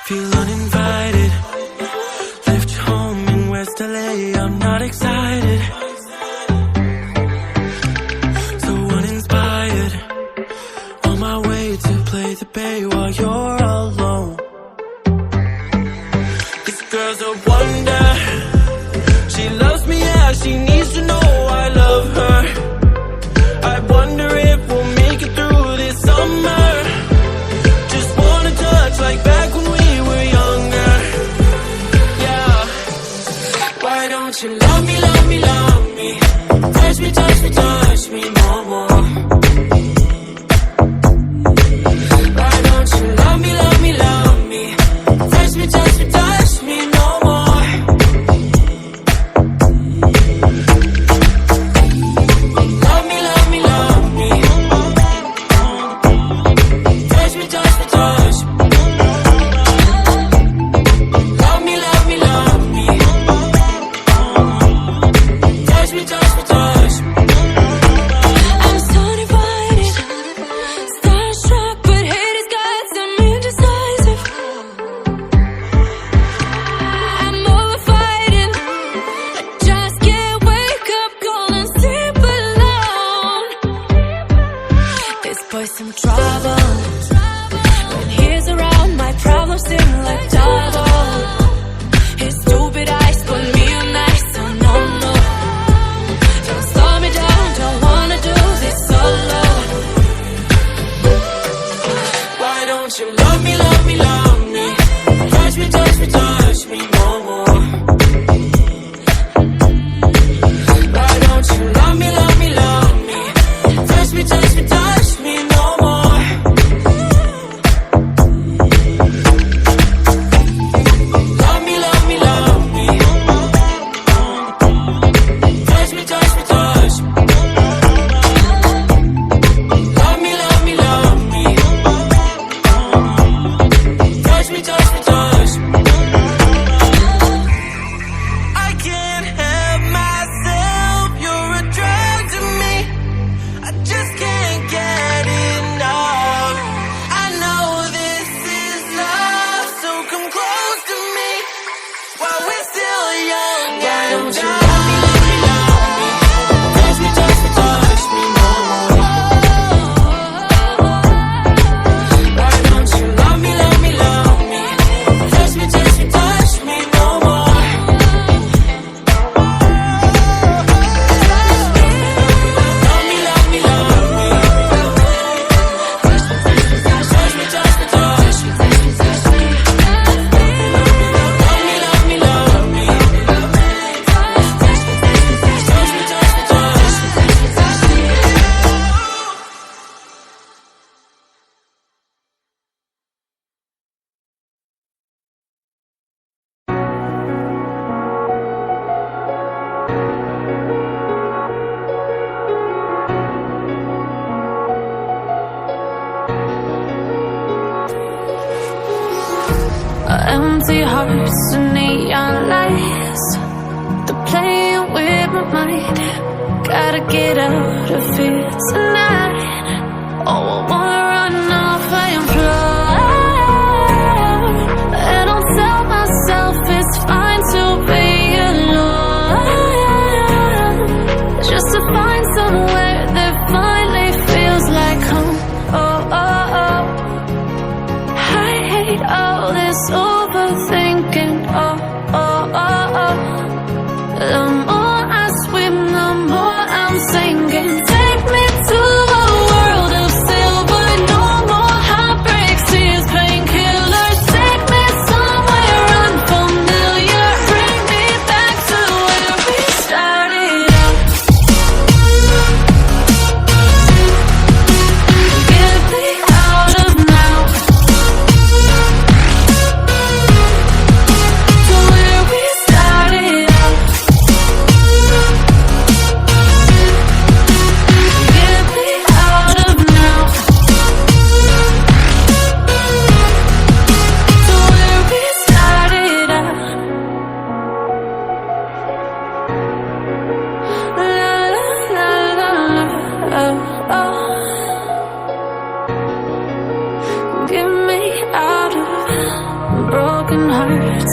Feel uninvited. Left home in West LA, I'm not excited. So uninspired. On my way to play the bay while you're alone. This girl's a wonder. She loves me, yeah, she needs to know I love her. I wonder if we'll make it through this summer. Just wanna touch like back when we were younger. Yeah. Why don't you love me, love me, love me? Touch me, touch me, touch me no more. Why don't you love me, love me, love me? Touch me, touch me, touch me no more. Love me, love me, love me. Touch me, touch me, touch me. Love me, love me, love me. Touch me, touch me, touch me. I'm so divided, starstruck, but hate has got some indecisive. I'm over fighting, I just can't wake up cold and sleep alone. This boy's some trouble. When he's around, my problems seem like double. His stupid eyes put me on ice, so no, no. Don't slow me down, don't wanna do this solo. Why don't you love me, love me, love me? Touch me, touch me, touch me no more. Why don't you love me, love me, love me? Touch me, touch me, touch me no more. Love me, love me, love me. Touch me, touch me, touch me. Love me, love me, love me. Touch me, touch me, touch me. I can't help myself, you're a drug to me. I just can't get enough. I know this is love, so come close to me while we're still young. Why don't you love me, love me, love me? Touch me, touch me, touch me no more. Why don't you love me, love me, love me? Touch me, touch me, touch me no more. Love me, love me, love me. Touch me, touch me, touch me, touch me, touch me. Love me, love me, love me. Touch me, touch me, touch me, touch me. Empty hearts and neon lights, they're playing with my mind. Gotta get out of here tonight. Oh, I wanna run off and fly. And I'll tell myself it's fine to be alone, just to find somewhere that finally feels like home. Oh, oh, oh. I hate all this overthinking. Oh, oh, oh, oh. The more I swim, the more I'm sinking. Take me to a world of silver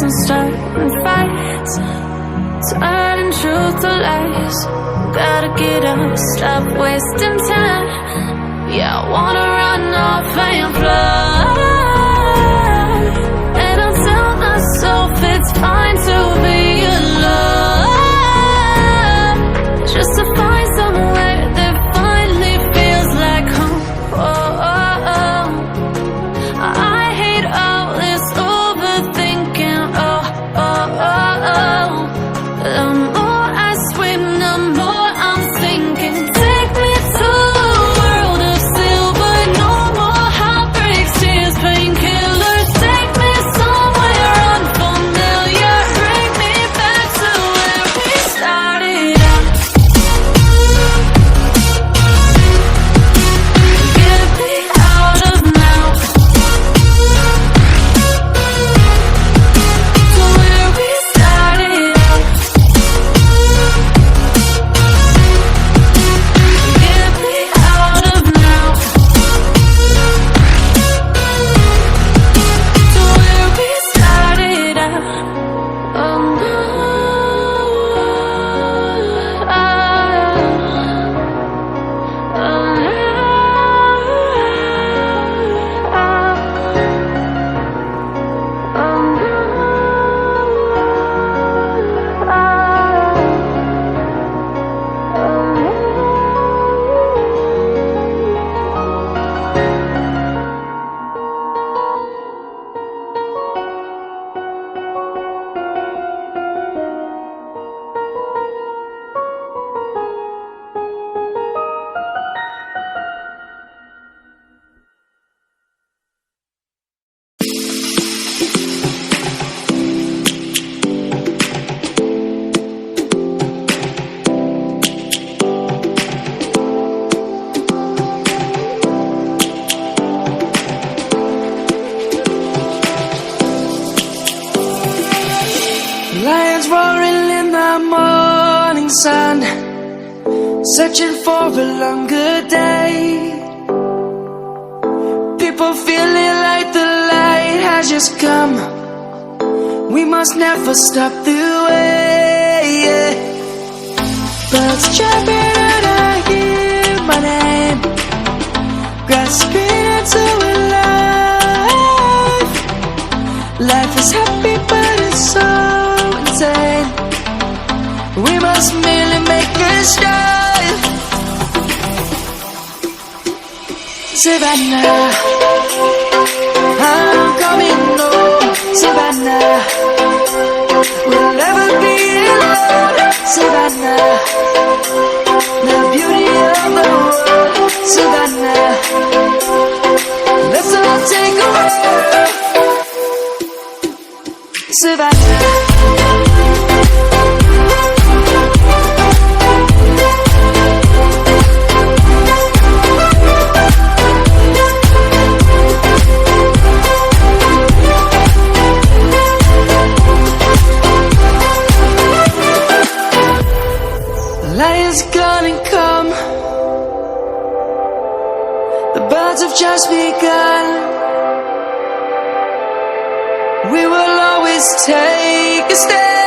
and starting fights, turning truth to lies. Gotta get up, stop wasting time. Yeah, I wanna run off and fly. And I'll tell myself it's fine to be alone, just to find somewhere that finally feels like home. Oh, oh, oh. I hate all this overthinking. Oh, oh, oh, oh. The more I swim, the more I'm sinking. Take me to a world of silver. No more heartbreaks, tears, painkillers. Take me somewhere unfamiliar. Bring me back to where we started out. Get me out of now, to where we started out. Get me out of now, to where we started out. Oh no, Lions roaring in the morning sun, searching for a longer day. People feeling like the light has just come. We must never stop the way. Birds chirping and I hear my name, grasping into a life. Life is happy but it's so insane. We must merely make a start. Savannah, I'm coming home. Savannah, we'll never be alone. Savannah, the beauty of the world. Savannah, let's all take a walk. Savannah. Lion's gonna come. The birds have just begun. We will always take a stand.